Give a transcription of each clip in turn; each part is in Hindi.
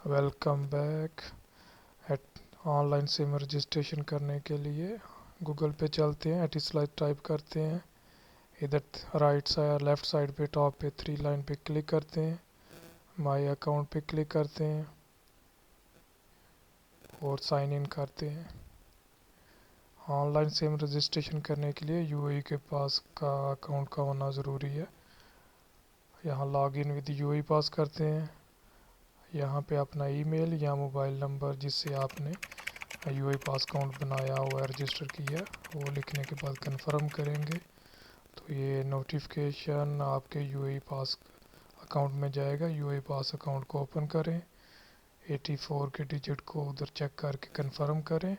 Welcome back. At online SIM registration करने के लिए गूगल पे चलते हैं, एटिसलाइट टाइप करते हैं। इधर राइट साइड लेफ़्ट साइड पे टॉप पे थ्री लाइन पे क्लिक करते हैं, माई अकाउंट पे क्लिक करते हैं और साइन इन करते हैं। ऑनलाइन सिम रजिस्ट्रेशन करने के लिए यूएई के पास का अकाउंट का होना ज़रूरी है। यहाँ लॉग इन विद यूएई पास करते हैं। यहाँ पे अपना ईमेल या मोबाइल नंबर जिससे आपने यूआई पास अकाउंट बनाया हुआ है, रजिस्टर किया, वो लिखने के बाद कंफर्म करेंगे तो ये नोटिफिकेशन आपके यूआई पास अकाउंट में जाएगा। यूआई पास अकाउंट को ओपन करें, 84 के डिजिट को उधर चेक करके कंफर्म करें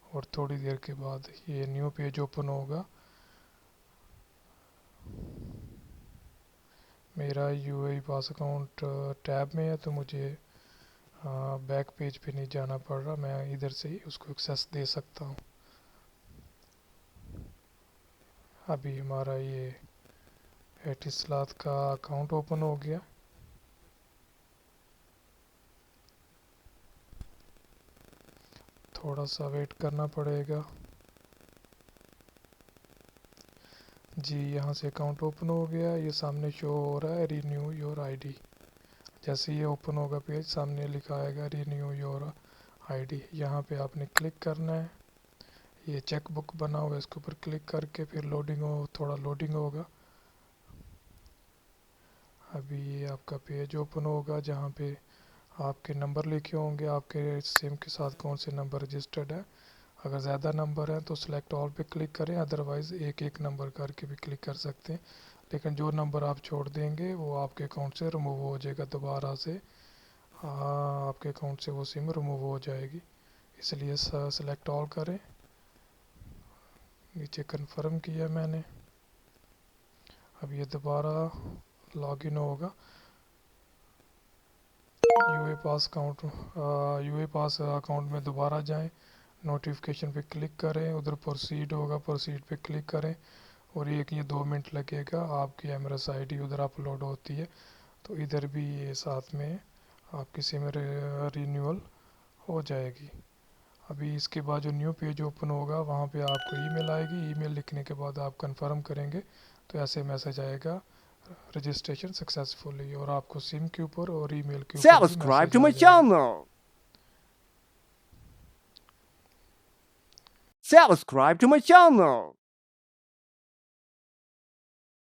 और थोड़ी देर के बाद ये न्यू पेज ओपन होगा। मेरा यूआई पास अकाउंट टैब में है तो मुझे बैक पेज पे नहीं जाना पड़ रहा, मैं इधर से ही उसको एक्सेस दे सकता हूँ। अभी हमारा ये एटिसलात का अकाउंट ओपन हो गया। थोड़ा सा वेट करना पड़ेगा जी। यहाँ से अकाउंट ओपन हो गया, ये सामने शो हो रहा है रीन्यू योर आईडी। जैसे ये ओपन होगा पेज, सामने लिखा आएगा रीन्यू योर आईडी। यहाँ पे आपने क्लिक करना है। ये चेक बुक बना हुआ है, इसके ऊपर क्लिक करके फिर लोडिंग हो, थोड़ा लोडिंग होगा। अभी ये आपका पेज ओपन होगा जहाँ पे आपके नंबर लिखे होंगे, आपके सिम के साथ कौन से नंबर रजिस्टर्ड है। अगर ज़्यादा नंबर है तो सिलेक्ट ऑल पे क्लिक करें, अदरवाइज़ एक एक नंबर करके भी क्लिक कर सकते हैं। लेकिन जो नंबर आप छोड़ देंगे वो आपके अकाउंट से रिमूव हो जाएगा, दोबारा से आपके अकाउंट से वो सिम रिमूव हो जाएगी। इसलिए सिलेक्ट ऑल करें। नीचे कंफर्म किया मैंने। अब ये दोबारा लॉगिन होगा। यूए पास अकाउंट में दोबारा जाएं, नोटिफिकेशन पे क्लिक करें, उधर प्रोसीड होगा, प्रोसीड पे क्लिक करें और एक ये 2 मिनट लगेगा। आपकी एमरस आईडी उधर अपलोड होती है तो इधर भी ये साथ में आपकी सिम रिन्यूअल हो जाएगी। अभी इसके बाद जो न्यू पेज ओपन होगा वहाँ पे आपको ईमेल आएगी। ईमेल लिखने के बाद आप कंफर्म करेंगे तो ऐसे मैसेज आएगा रजिस्ट्रेशन सक्सेसफुली, और आपको सिम के ऊपर और ईमेल के ऊपर भी Subscribe मैसेज to आ my जाएगा। channel. Subscribe to my channel.